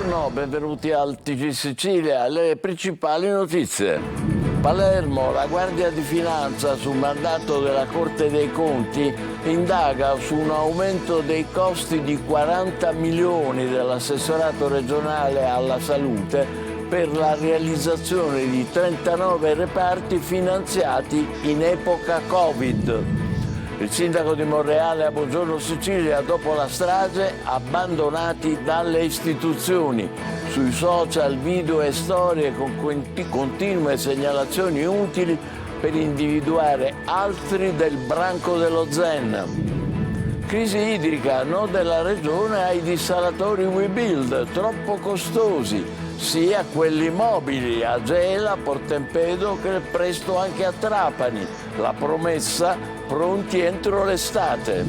Buongiorno, benvenuti al TG Sicilia. Le principali notizie. Palermo, la Guardia di Finanza, su mandato della Corte dei Conti, indaga su un aumento dei costi di 40 milioni dell'assessorato regionale alla salute per la realizzazione di 39 reparti finanziati in epoca Covid. Il sindaco di Monreale a Buongiorno Sicilia, dopo la strage, abbandonati dalle istituzioni. Sui social video e storie con continue segnalazioni utili per individuare altri del branco dello Zen. Crisi idrica, no della regione ai dissalatori WeBuild, troppo costosi, sia quelli mobili a Gela, Portempedo che presto anche a Trapani. La promessa: pronti entro l'estate.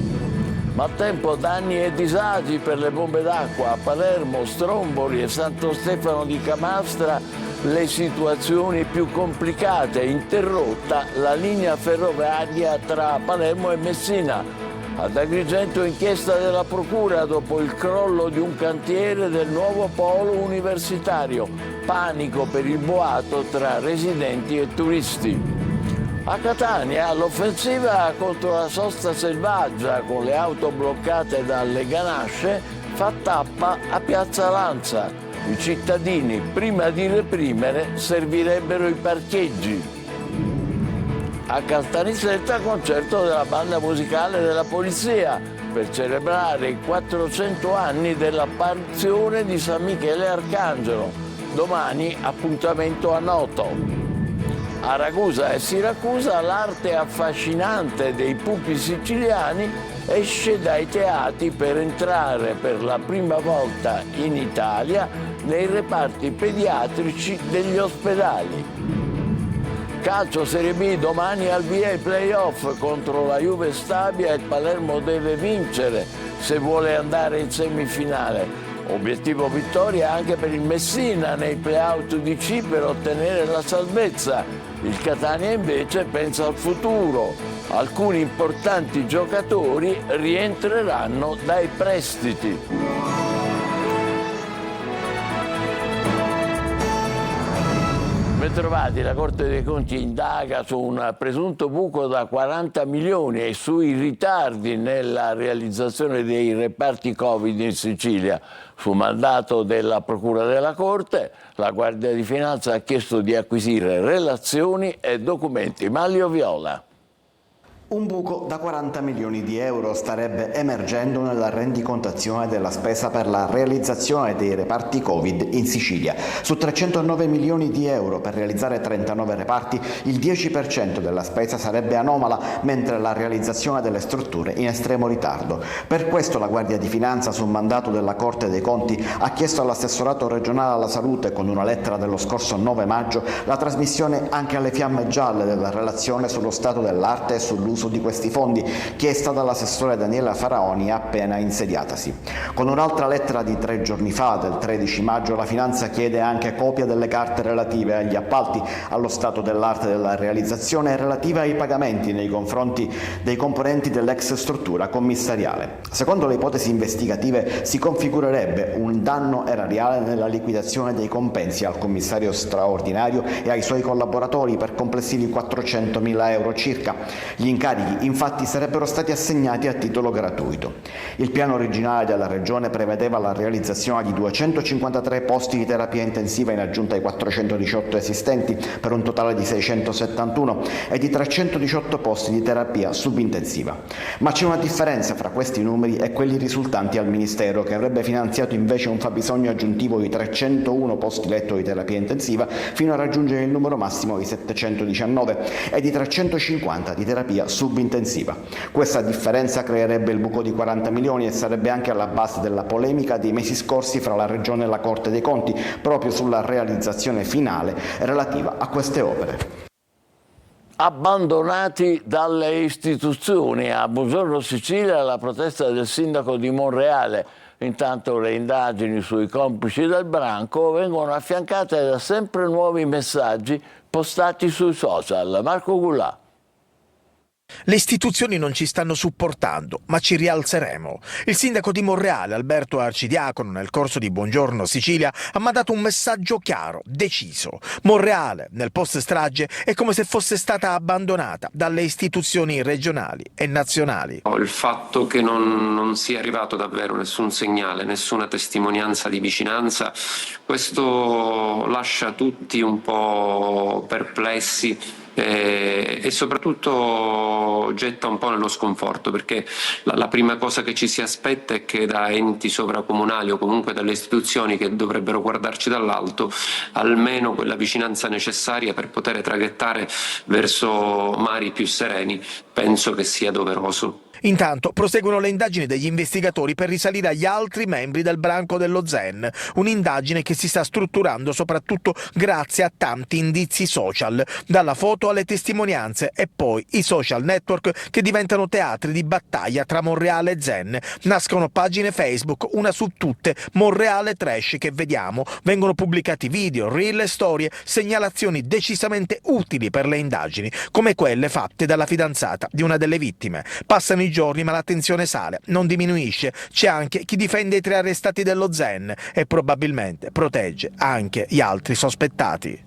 Maltempo, danni e disagi per le bombe d'acqua a Palermo, Stromboli e Santo Stefano di Camastra, le situazioni più complicate, interrotta la linea ferroviaria tra Palermo e Messina. Ad Agrigento inchiesta della Procura dopo il crollo di un cantiere del nuovo polo universitario. Panico per il boato tra residenti e turisti. A Catania l'offensiva contro la sosta selvaggia con le auto bloccate dalle ganasce fa tappa a Piazza Lanza. I cittadini, prima di reprimere, servirebbero i parcheggi. A Caltanissetta concerto della banda musicale della polizia per celebrare i 400 anni dell'apparizione di San Michele Arcangelo. Domani appuntamento a Noto. A Ragusa e Siracusa l'arte affascinante dei pupi siciliani esce dai teatri per entrare per la prima volta in Italia nei reparti pediatrici degli ospedali. Calcio Serie B, domani al via i play-off contro la Juve Stabia. Il Palermo deve vincere se vuole andare in semifinale. Obiettivo vittoria anche per il Messina nei play-out UDC per ottenere la salvezza. Il Catania invece pensa al futuro. Alcuni importanti giocatori rientreranno dai prestiti. Bentrovati, la Corte dei Conti indaga su un presunto buco da 40 milioni e sui ritardi nella realizzazione dei reparti Covid in Sicilia. Su mandato della Procura della Corte, la Guardia di Finanza ha chiesto di acquisire relazioni e documenti. Manlio Viola. Un buco da 40 milioni di euro starebbe emergendo nella rendicontazione della spesa per la realizzazione dei reparti Covid in Sicilia. Su 309 milioni di euro per realizzare 39 reparti, il 10% della spesa sarebbe anomala, mentre la realizzazione delle strutture in estremo ritardo. Per questo la Guardia di Finanza, su mandato della Corte dei Conti, ha chiesto all'assessorato regionale alla salute, con una lettera dello scorso 9 maggio, la trasmissione anche alle fiamme gialle della relazione sullo stato dell'arte e sull'uso di questi fondi, chiesta dall'assessore Daniela Faraoni appena insediatasi. Con un'altra lettera di 3 giorni fa, del 13 maggio, la Finanza chiede anche copia delle carte relative agli appalti, allo stato dell'arte della realizzazione e relative ai pagamenti nei confronti dei componenti dell'ex struttura commissariale. Secondo le ipotesi investigative si configurerebbe un danno erariale nella liquidazione dei compensi al commissario straordinario e ai suoi collaboratori per complessivi 400.000 euro circa. Gli incarichi infatti sarebbero stati assegnati a titolo gratuito. Il piano originale della Regione prevedeva la realizzazione di 253 posti di terapia intensiva in aggiunta ai 418 esistenti, per un totale di 671, e di 318 posti di terapia subintensiva. Ma c'è una differenza fra questi numeri e quelli risultanti al Ministero, che avrebbe finanziato invece un fabbisogno aggiuntivo di 301 posti letto di terapia intensiva fino a raggiungere il numero massimo di 719 e di 350 di terapia subintensiva. Questa differenza creerebbe il buco di 40 milioni e sarebbe anche alla base della polemica dei mesi scorsi fra la Regione e la Corte dei Conti, proprio sulla realizzazione finale relativa a queste opere. Abbandonati dalle istituzioni. A Buongiorno Sicilia la protesta del sindaco di Monreale. Intanto le indagini sui complici del branco vengono affiancate da sempre nuovi messaggi postati sui social. Marco Gullà. Le istituzioni non ci stanno supportando, ma ci rialzeremo. Il sindaco di Monreale, Alberto Arcidiacono, nel corso di Buongiorno Sicilia, ha mandato un messaggio chiaro, deciso. Monreale, nel post-strage, è come se fosse stata abbandonata dalle istituzioni regionali e nazionali. Il fatto che non sia arrivato davvero nessun segnale, nessuna testimonianza di vicinanza, questo lascia tutti un po' perplessi e soprattutto getta un po' nello sconforto, perché la prima cosa che ci si aspetta è che da enti sovracomunali o comunque dalle istituzioni che dovrebbero guardarci dall'alto almeno quella vicinanza necessaria per poter traghettare verso mari più sereni. Penso che sia doveroso. Intanto proseguono le indagini degli investigatori per risalire agli altri membri del branco dello Zen, un'indagine che si sta strutturando soprattutto grazie a tanti indizi social, dalla foto alle testimonianze e poi i social network che diventano teatri di battaglia tra Monreale e Zen. Nascono pagine Facebook, una su tutte, Monreale Trash, che vediamo, vengono pubblicati video, reel e storie, segnalazioni decisamente utili per le indagini, come quelle fatte dalla fidanzata di una delle vittime. Passano i giorni ma la tensione sale, non diminuisce. C'è anche chi difende i 3 arrestati dello Zen e probabilmente protegge anche gli altri sospettati.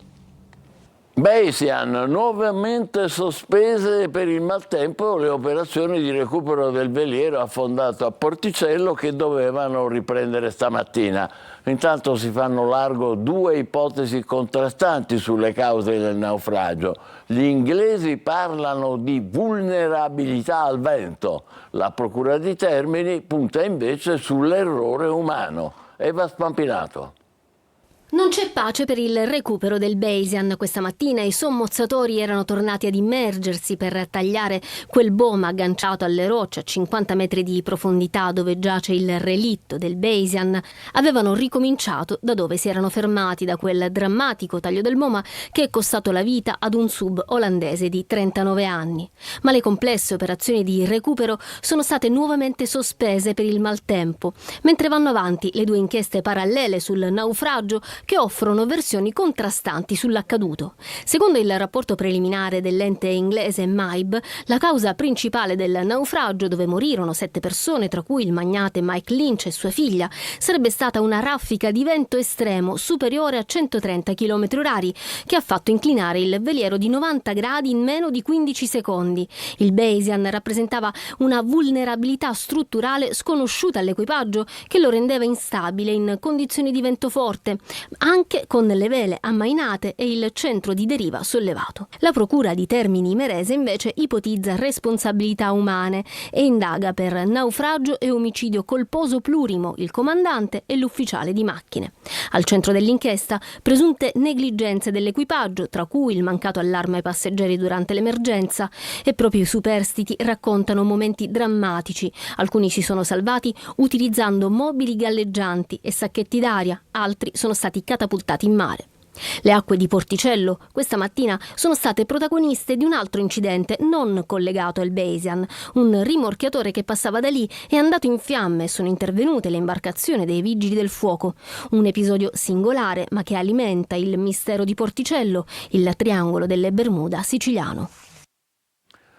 Bayesian, nuovamente sospese per il maltempo le operazioni di recupero del veliero affondato a Porticello che dovevano riprendere stamattina. Intanto si fanno largo 2 ipotesi contrastanti sulle cause del naufragio. Gli inglesi parlano di vulnerabilità al vento. La Procura di Termini punta invece sull'errore umano. Eva Spampinato. Non c'è pace per il recupero del Bayesian. Questa mattina i sommozzatori erano tornati ad immergersi per tagliare quel bomo agganciato alle rocce a 50 metri di profondità dove giace il relitto del Bayesian. Avevano ricominciato da dove si erano fermati, da quel drammatico taglio del Moma che è costato la vita ad un sub olandese di 39 anni. Ma le complesse operazioni di recupero sono state nuovamente sospese per il maltempo, mentre vanno avanti le 2 inchieste parallele sul naufragio che offrono versioni contrastanti sull'accaduto. Secondo il rapporto preliminare dell'ente inglese MIB, la causa principale del naufragio, dove morirono 7 persone, tra cui il magnate Mike Lynch e sua figlia, sarebbe stata una raffica di vento estremo superiore a 130 km/h che ha fatto inclinare il veliero di 90 gradi in meno di 15 secondi. Il Bayesian rappresentava una vulnerabilità strutturale sconosciuta all'equipaggio che lo rendeva instabile in condizioni di vento forte, anche con le vele ammainate e il centro di deriva sollevato. La Procura di Termini Imerese invece ipotizza responsabilità umane e indaga per naufragio e omicidio colposo plurimo il comandante e l'ufficiale di macchine. Al centro dell'inchiesta presunte negligenze dell'equipaggio, tra cui il mancato allarme ai passeggeri durante l'emergenza, e proprio i superstiti raccontano momenti drammatici. Alcuni si sono salvati utilizzando mobili galleggianti e sacchetti d'aria, altri sono stati catapultati in mare. Le acque di Porticello questa mattina sono state protagoniste di un altro incidente non collegato al Bayesian. Un rimorchiatore che passava da lì è andato in fiamme e sono intervenute le imbarcazioni dei vigili del fuoco. Un episodio singolare ma che alimenta il mistero di Porticello, il triangolo delle Bermuda siciliano.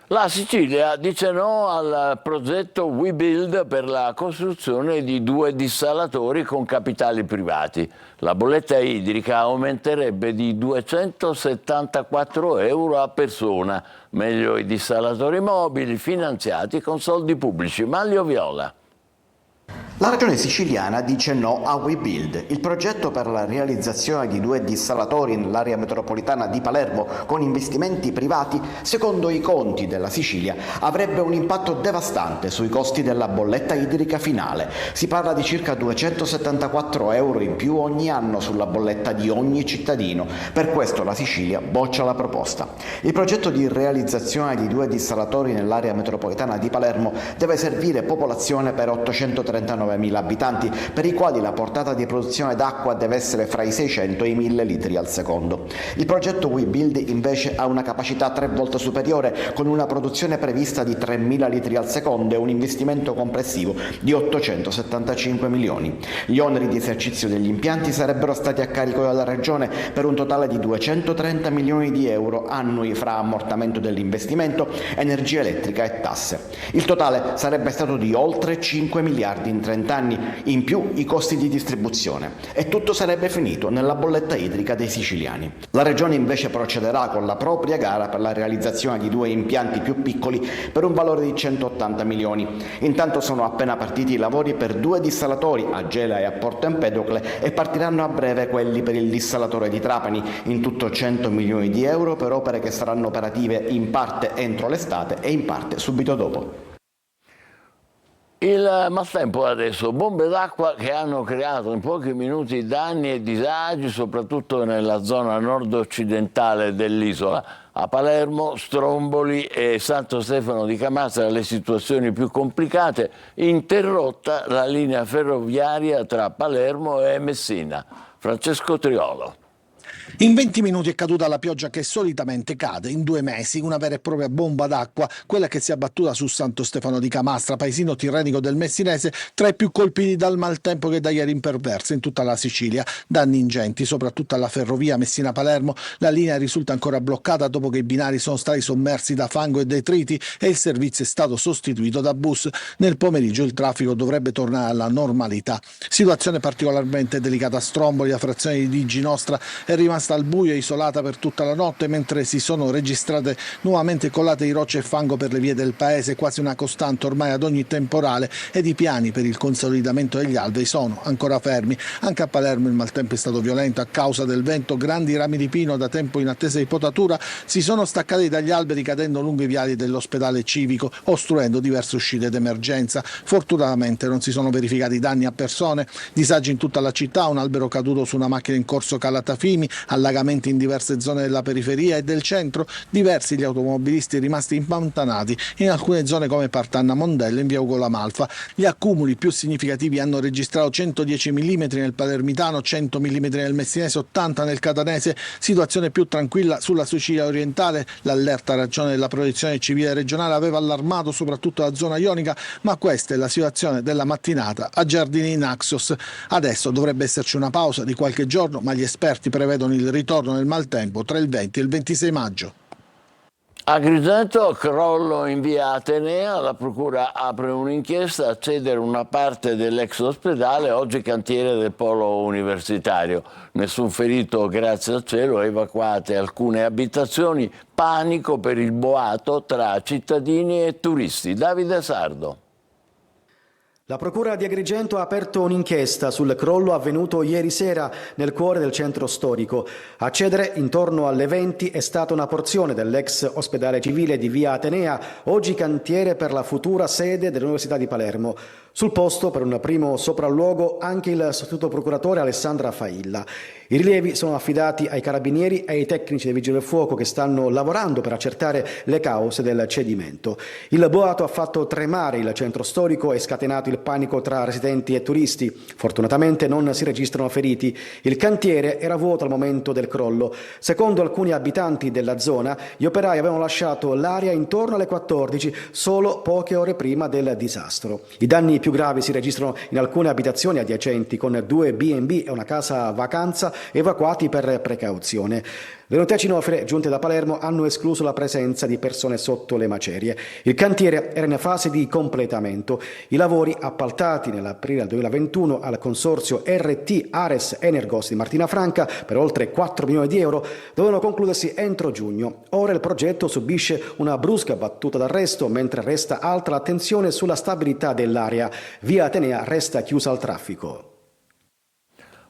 La Sicilia dice no al progetto WeBuild per la costruzione di 2 dissalatori con capitali privati. La bolletta idrica aumenterebbe di 274 euro a persona. Meglio i dissalatori mobili finanziati con soldi pubblici. Manlio Viola. La regione siciliana dice no a WeBuild, il progetto per la realizzazione di 2 dissalatori nell'area metropolitana di Palermo con investimenti privati, secondo i conti della Sicilia, avrebbe un impatto devastante sui costi della bolletta idrica finale. Si parla di circa 274 euro in più ogni anno sulla bolletta di ogni cittadino. Per questo la Sicilia boccia la proposta. Il progetto di realizzazione di 2 dissalatori nell'area metropolitana di Palermo deve servire popolazione per 839 9.000 abitanti, per i quali la portata di produzione d'acqua deve essere fra i 600 e i 1.000 litri al secondo. Il progetto WeBuild invece ha una capacità 3 volte superiore, con una produzione prevista di 3.000 litri al secondo e un investimento complessivo di 875 milioni. Gli oneri di esercizio degli impianti sarebbero stati a carico della Regione per un totale di 230 milioni di euro annui fra ammortamento dell'investimento, energia elettrica e tasse. Il totale sarebbe stato di oltre 5 miliardi in 30 anni, in più i costi di distribuzione. E tutto sarebbe finito nella bolletta idrica dei siciliani. La Regione invece procederà con la propria gara per la realizzazione di 2 impianti più piccoli per un valore di 180 milioni. Intanto sono appena partiti i lavori per 2 dissalatori a Gela e a Porto Empedocle e partiranno a breve quelli per il dissalatore di Trapani, in tutto 100 milioni di euro per opere che saranno operative in parte entro l'estate e in parte subito dopo. Il maltempo adesso, bombe d'acqua che hanno creato in pochi minuti danni e disagi, soprattutto nella zona nord-occidentale dell'isola. A Palermo, Stromboli e Santo Stefano di Camastra le situazioni più complicate, interrotta la linea ferroviaria tra Palermo e Messina. Francesco Triolo. In 20 minuti è caduta la pioggia che solitamente cade in 2 mesi, una vera e propria bomba d'acqua, quella che si è abbattuta su Santo Stefano di Camastra, paesino tirrenico del Messinese, tra i più colpiti dal maltempo che da ieri imperversa in tutta la Sicilia. Danni ingenti, soprattutto alla ferrovia Messina-Palermo. La linea risulta ancora bloccata dopo che i binari sono stati sommersi da fango e detriti e il servizio è stato sostituito da bus. Nel pomeriggio il traffico dovrebbe tornare alla normalità. Situazione particolarmente delicata a Stromboli, la frazione di Digi Nostra è rimasta al buio e isolata per tutta la notte, mentre si sono registrate nuovamente colate di rocce e fango per le vie del paese, quasi una costante ormai ad ogni temporale, ed i piani per il consolidamento degli alberi sono ancora fermi. Anche a Palermo il maltempo è stato violento a causa del vento. Grandi rami di pino da tempo in attesa di potatura si sono staccati dagli alberi cadendo lungo i viali dell'ospedale civico, ostruendo diverse uscite d'emergenza. Fortunatamente non si sono verificati danni a persone. Disagi in tutta la città, un albero caduto su una macchina in corso Calatafimi, allagamenti in diverse zone della periferia e del centro, diversi gli automobilisti rimasti impantanati in alcune zone come Partanna Mondello in via Ugo La Malfa. Gli accumuli più significativi hanno registrato 110 mm nel palermitano, 100 mm nel messinese, 80 nel catanese. Situazione più tranquilla sulla Sicilia orientale. L'allerta ragione della protezione civile regionale aveva allarmato soprattutto la zona ionica, ma questa è la situazione della mattinata a Giardini in Naxos. Adesso dovrebbe esserci una pausa di qualche giorno, ma gli esperti prevedono il ritorno del maltempo tra il 20 e il 26 maggio. Agrigento, crollo in via Atenea, la procura apre un'inchiesta a cedere una parte dell'ex ospedale, oggi cantiere del polo universitario. Nessun ferito, grazie al cielo, evacuate alcune abitazioni, panico per il boato tra cittadini e turisti. Davide Sardo. La Procura di Agrigento ha aperto un'inchiesta sul crollo avvenuto ieri sera nel cuore del centro storico. A cedere intorno alle 20 è stata una porzione dell'ex ospedale civile di via Atenea, oggi cantiere per la futura sede dell'Università di Palermo. Sul posto, per un primo sopralluogo, anche il sostituto procuratore Alessandra Failla. I rilievi sono affidati ai carabinieri e ai tecnici dei vigili del fuoco che stanno lavorando per accertare le cause del cedimento. Il boato ha fatto tremare il centro storico e scatenato il panico tra residenti e turisti. Fortunatamente non si registrano feriti. Il cantiere era vuoto al momento del crollo. Secondo alcuni abitanti della zona, gli operai avevano lasciato l'area intorno alle 14, solo poche ore prima del disastro. I danni più gravi si registrano in alcune abitazioni adiacenti, con 2 B&B e una casa vacanza evacuati per precauzione. Le notizie cinofile giunte da Palermo hanno escluso la presenza di persone sotto le macerie. Il cantiere era in fase di completamento. I lavori, appaltati nell'aprile del 2021 al consorzio RT Ares Energos di Martina Franca per oltre 4 milioni di euro, dovevano concludersi entro giugno. Ora il progetto subisce una brusca battuta d'arresto, mentre resta alta l'attenzione sulla stabilità dell'area. Via Atenea resta chiusa al traffico.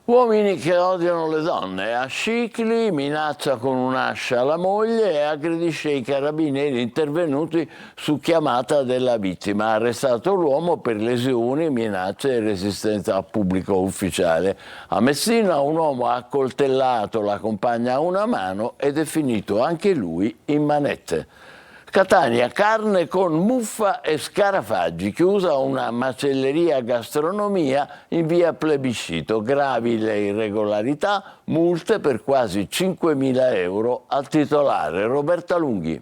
Uomini che odiano le donne. A Scicli minaccia con un'ascia la moglie e aggredisce i carabinieri intervenuti su chiamata della vittima. Ha arrestato l'uomo per lesioni, minacce e resistenza al pubblico ufficiale. A Messina un uomo ha accoltellato la compagna a una mano ed è finito anche lui in manette. Catania, carne con muffa e scarafaggi, chiusa una macelleria gastronomia in via Plebiscito, gravi le irregolarità, multe per quasi 5.000 euro al titolare. Roberta Lunghi.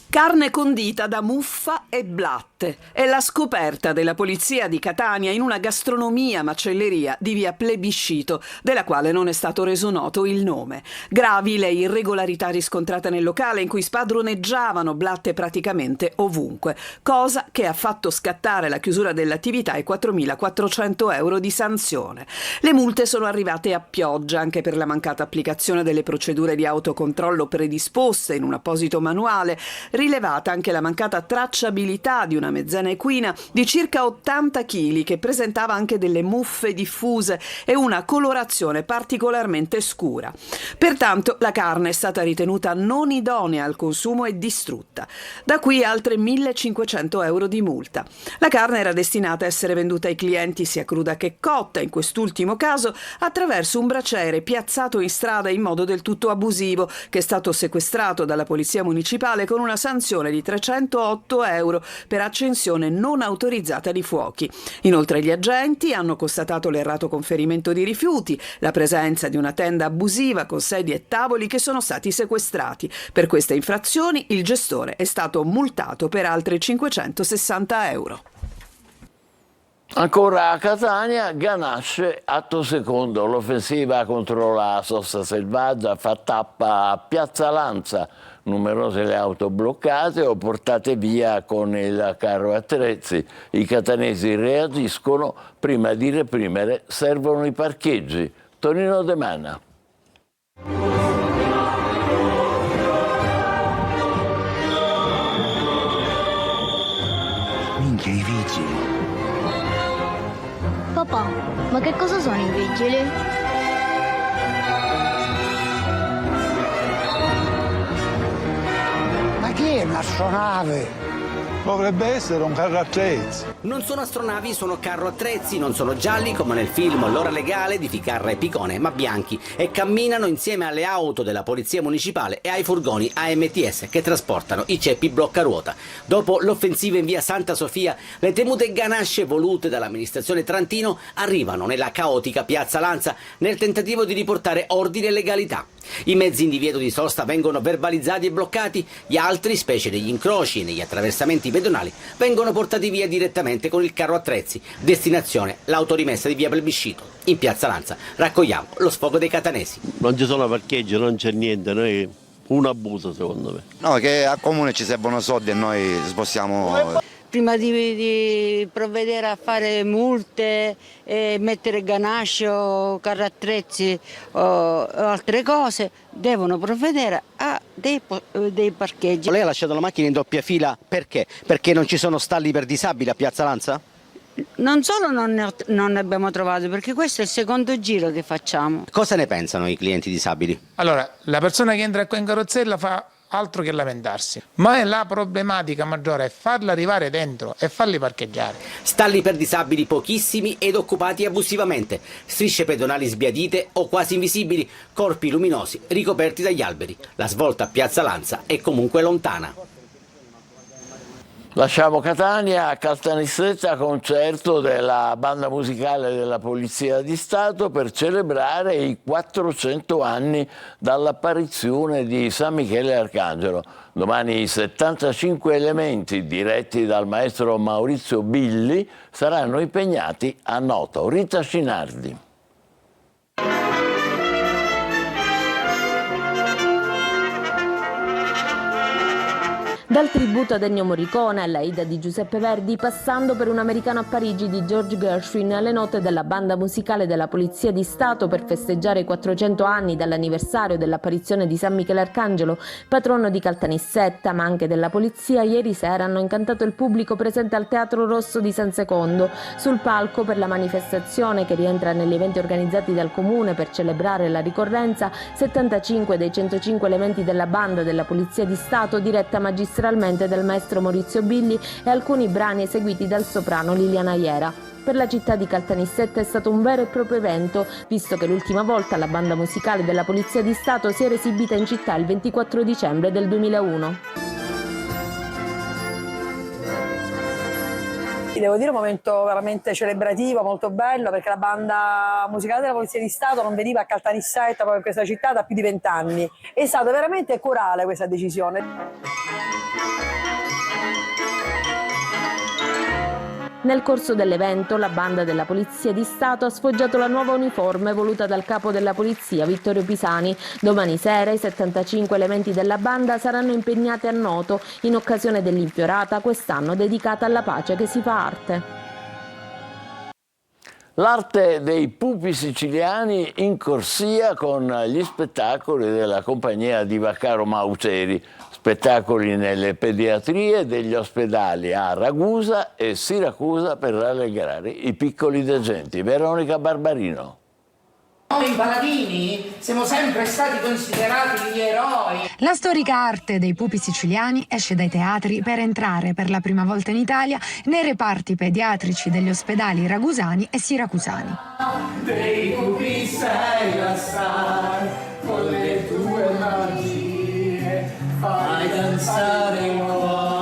Carne condita da muffa e blatte. È la scoperta della polizia di Catania in una gastronomia macelleria di via Plebiscito, della quale non è stato reso noto il nome. Gravi le irregolarità riscontrate nel locale in cui spadroneggiavano blatte praticamente ovunque, cosa che ha fatto scattare la chiusura dell'attività e 4.400 euro di sanzione. Le multe sono arrivate a pioggia anche per la mancata applicazione delle procedure di autocontrollo predisposte in un apposito manuale, rilevata anche la mancata tracciabilità di una mezzana equina di circa 80 kg che presentava anche delle muffe diffuse e una colorazione particolarmente scura. Pertanto la carne è stata ritenuta non idonea al consumo e distrutta. Da qui altre 1.500 euro di multa. La carne era destinata a essere venduta ai clienti sia cruda che cotta, in quest'ultimo caso attraverso un braciere piazzato in strada in modo del tutto abusivo, che è stato sequestrato dalla polizia municipale con una sanzione di 308 euro per accensione non autorizzata di fuochi. Inoltre gli agenti hanno constatato l'errato conferimento di rifiuti, la presenza di una tenda abusiva con sedie e tavoli che sono stati sequestrati. Per queste infrazioni il gestore è stato multato per altri 560 euro. Ancora a Catania, Ganasce, atto secondo, l'offensiva contro la sosta selvaggia fa tappa a Piazza Lanza, numerose le auto bloccate o portate via con il carro attrezzi. I catanesi reagiscono, prima di reprimere servono i parcheggi. Tonino De Mana. Minchia, i vigili. Papà, ma che cosa sono i vigili? Ma che è un'astronave? Dovrebbe essere un carro attrezzi. Non sono astronavi, sono carro attrezzi, non sono gialli come nel film L'ora legale di Ficarra e Picone, ma bianchi, e camminano insieme alle auto della polizia municipale e ai furgoni AMTS che trasportano i ceppi bloccaruota. Dopo l'offensiva in via Santa Sofia, le temute ganasce volute dall'amministrazione Trantino arrivano nella caotica piazza Lanza nel tentativo di riportare ordine e legalità. I mezzi in divieto di sosta vengono verbalizzati e bloccati, gli altri, specie negli incroci e negli attraversamenti pedonali, vengono portati via direttamente con il carro attrezzi, destinazione l'autorimessa di via Plebiscito. In piazza Lanza raccogliamo lo sfogo dei catanesi. Non ci sono parcheggi, non c'è niente, noi un abuso secondo me. No, che al comune ci servono soldi e noi spostiamo. Prima di provvedere a fare multe, mettere ganasce o carro attrezzi o altre cose, devono provvedere a dei parcheggi. Lei ha lasciato la macchina in doppia fila perché? Perché non ci sono stalli per disabili a Piazza Lanza? Non solo non ne abbiamo trovato, perché questo è il secondo giro che facciamo. Cosa ne pensano i clienti disabili? Allora, la persona che entra qua in carrozzella fa altro che lamentarsi, ma la problematica maggiore è farla arrivare dentro e farli parcheggiare. Stalli per disabili pochissimi ed occupati abusivamente, strisce pedonali sbiadite o quasi invisibili, corpi luminosi ricoperti dagli alberi. La svolta a Piazza Lanza è comunque lontana. Lasciamo Catania, a Caltanissetta, concerto della banda musicale della Polizia di Stato per celebrare i 400 anni dall'apparizione di San Michele Arcangelo. Domani i 75 elementi diretti dal maestro Maurizio Billi saranno impegnati a Noto. Rita Scinardi. Dal tributo ad Ennio Morricone all'Aida di Giuseppe Verdi, passando per Un americano a Parigi di George Gershwin, alle note della banda musicale della Polizia di Stato per festeggiare i 400 anni dall'anniversario dell'apparizione di San Michele Arcangelo, patrono di Caltanissetta ma anche della Polizia, ieri sera hanno incantato il pubblico presente al Teatro Rosso di San Secondo. Sul palco per la manifestazione, che rientra negli eventi organizzati dal Comune per celebrare la ricorrenza, 75 dei 105 elementi della banda della Polizia di Stato, diretta magistralmente dal maestro Maurizio Billi, e alcuni brani eseguiti dal soprano Liliana Iera. Per la città di Caltanissetta è stato un vero e proprio evento, visto che l'ultima volta la banda musicale della Polizia di Stato si era esibita in città il 24 dicembre del 2001. Devo dire un momento veramente celebrativo, molto bello, perché la banda musicale della Polizia di Stato non veniva a Caltanissetta, proprio in questa città, da più di 20 anni. È stata veramente corale questa decisione. Nel corso dell'evento, la banda della Polizia di Stato ha sfoggiato la nuova uniforme voluta dal capo della Polizia, Vittorio Pisani. Domani sera i 75 elementi della banda saranno impegnati a Noto in occasione dell'Infiorata, quest'anno dedicata alla pace che si fa arte. L'arte dei pupi siciliani in corsia con gli spettacoli della compagnia di Vaccaro Mauceri. Spettacoli nelle pediatrie degli ospedali a Ragusa e Siracusa per rallegrare i piccoli degenti. Veronica Barbarino. Noi paladini siamo sempre stati considerati gli eroi. La storica arte dei pupi siciliani esce dai teatri per entrare per la prima volta in Italia nei reparti pediatrici degli ospedali ragusani e siracusani. Dei pupi sei la star, con le tue magie fai danzare l'uomo.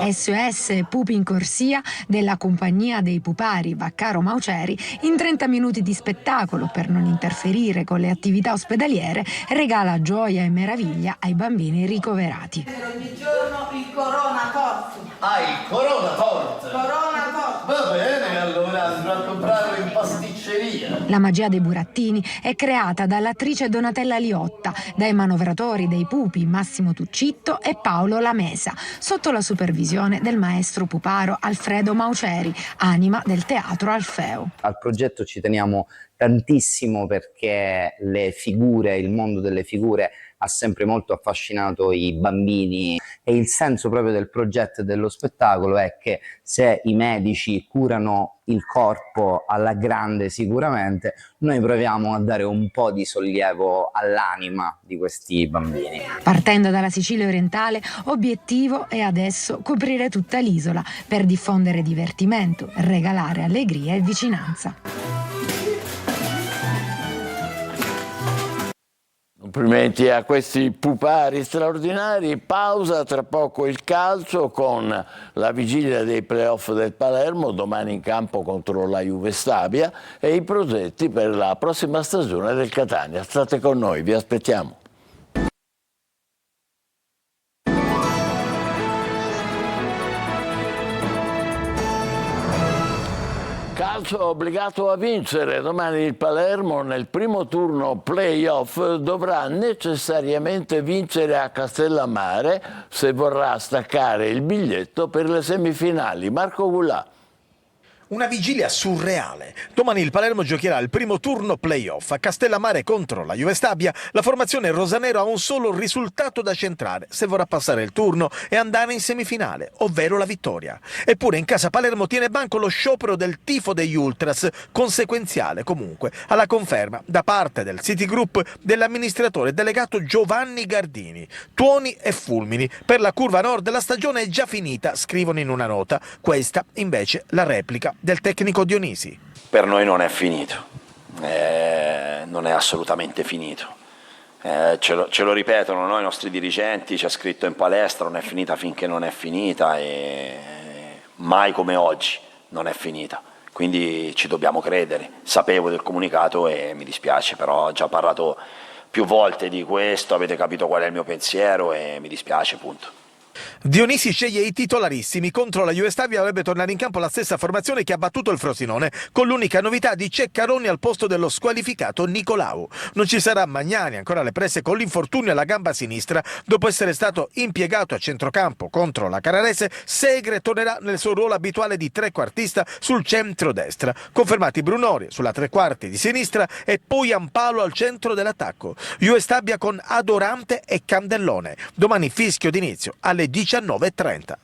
SOS Pupi in corsia della compagnia dei pupari Vaccaro Mauceri, in 30 minuti di spettacolo per non interferire con le attività ospedaliere, regala gioia e meraviglia ai bambini ricoverati. Ogni giorno il Corona Port. Il Corona Port. Corona Port. Va bene, allora andrò a comprarlo in pasticceria. La magia dei burattini è creata dall'attrice Donatella Liotta, dai manovratori dei pupi Massimo Tuccitto e Paolo Lamesa, sotto la supervisione del maestro puparo Alfredo Mauceri, anima del teatro Alfeo. Al progetto ci teniamo tantissimo perché le figure, il mondo delle figure ha sempre molto affascinato i bambini e il senso proprio del progetto e dello spettacolo è che se i medici curano il corpo alla grande sicuramente, noi proviamo a dare un po' di sollievo all'anima di questi bambini. Partendo dalla Sicilia orientale, obiettivo è adesso coprire tutta l'isola per diffondere divertimento, regalare allegria e vicinanza. Complimenti a questi pupari straordinari. Pausa, tra poco il calcio con la vigilia dei playoff del Palermo, domani in campo contro la Juve Stabia, e i progetti per la prossima stagione del Catania. State con noi, vi aspettiamo. Calcio obbligato a vincere. Domani il Palermo nel primo turno play-off dovrà necessariamente vincere a Castellammare se vorrà staccare il biglietto per le semifinali. Marco Gullà. Una vigilia surreale. Domani il Palermo giocherà il primo turno play-off a Castellammare contro la Juve Stabia. La formazione rosanero ha un solo risultato da centrare se vorrà passare il turno e andare in semifinale, ovvero la vittoria. Eppure in casa Palermo tiene banco lo sciopero del tifo degli Ultras, conseguenziale comunque alla conferma da parte del Citigroup dell'amministratore delegato Giovanni Gardini. Tuoni e fulmini. Per la curva nord la stagione è già finita, scrivono in una nota. Questa invece la replica del tecnico Dionisi. Per noi non è finito, non è assolutamente finito, ce lo ripetono noi, i nostri dirigenti, c'è scritto in palestra, non è finita finché non è finita e mai come oggi non è finita, quindi ci dobbiamo credere. Sapevo del comunicato e mi dispiace, però ho già parlato più volte di questo, avete capito qual è il mio pensiero e mi dispiace, punto. Dionisi sceglie i titolarissimi. Contro la Juve Stabia dovrebbe tornare in campo la stessa formazione che ha battuto il Frosinone, con l'unica novità di Ceccaroni al posto dello squalificato Nicolau. Non ci sarà Magnani, ancora alle prese con l'infortunio alla gamba sinistra. Dopo essere stato impiegato a centrocampo contro la Carrarese, Segre tornerà nel suo ruolo abituale di trequartista sul centro-destra. Confermati Brunori sulla tre quarti di sinistra e poi Ampalo al centro dell'attacco. Juve Stabia con Adorante e Candellone. Domani fischio d'inizio alle 19:30.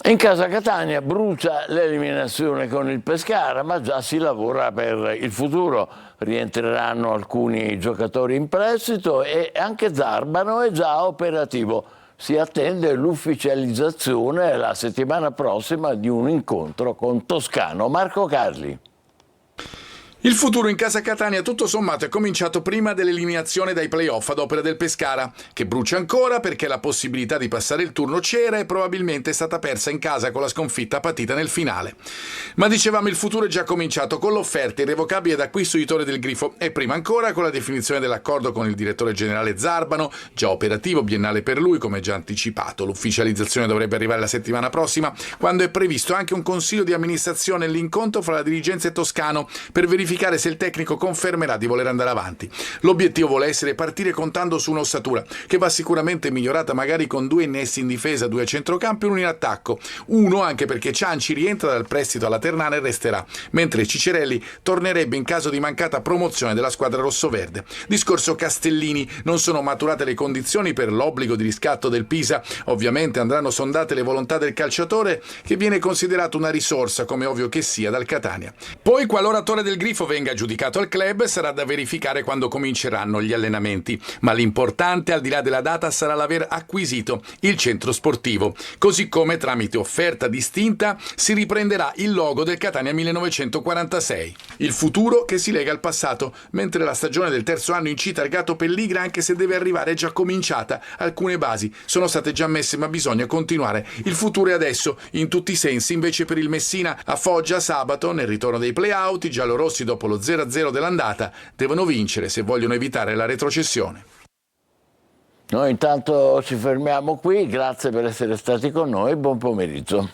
In casa Catania brucia l'eliminazione con il Pescara, ma già si lavora per il futuro. Rientreranno alcuni giocatori in prestito e anche Zarbano è già operativo. Si attende l'ufficializzazione la settimana prossima di un incontro con Toscano. Marco Carli. Il futuro in casa Catania tutto sommato è cominciato prima dell'eliminazione dai play-off ad opera del Pescara, che brucia ancora perché la possibilità di passare il turno c'era e probabilmente è stata persa in casa con la sconfitta patita nel finale. Ma dicevamo, il futuro è già cominciato con l'offerta irrevocabile d'acquisto di Torre del Grifo e prima ancora con la definizione dell'accordo con il direttore generale Zarbano, già operativo, biennale per lui come già anticipato. L'ufficializzazione dovrebbe arrivare la settimana prossima, quando è previsto anche un consiglio di amministrazione e l'incontro fra la dirigenza e Toscano per verificare se il tecnico confermerà di voler andare avanti. L'obiettivo vuole essere partire contando su un'ossatura che va sicuramente migliorata, magari con 2 innessi in difesa, 2 a centrocampo e 1 in attacco. Uno anche perché Cianci rientra dal prestito alla Ternana e resterà, mentre Cicerelli tornerebbe in caso di mancata promozione della squadra rossoverde. Discorso Castellini: non sono maturate le condizioni per l'obbligo di riscatto del Pisa. Ovviamente andranno sondate le volontà del calciatore, che viene considerato una risorsa, come ovvio che sia, dal Catania. Poi, qualora Torre del Grifo venga aggiudicato al club, sarà da verificare quando cominceranno gli allenamenti, ma l'importante, al di là della data, sarà l'aver acquisito il centro sportivo, così come tramite offerta distinta si riprenderà il logo del Catania 1946. Il futuro che si lega al passato, mentre la stagione del terzo anno incita al gatto pelligra, anche se deve arrivare, è già cominciata. Alcune basi sono state già messe, ma bisogna continuare. Il futuro è adesso, in tutti i sensi. Invece per il Messina, a Foggia sabato, nel ritorno dei play-out, i giallorossi dopo lo 0-0 dell'andata devono vincere se vogliono evitare la retrocessione. Noi intanto ci fermiamo qui, grazie per essere stati con noi, buon pomeriggio.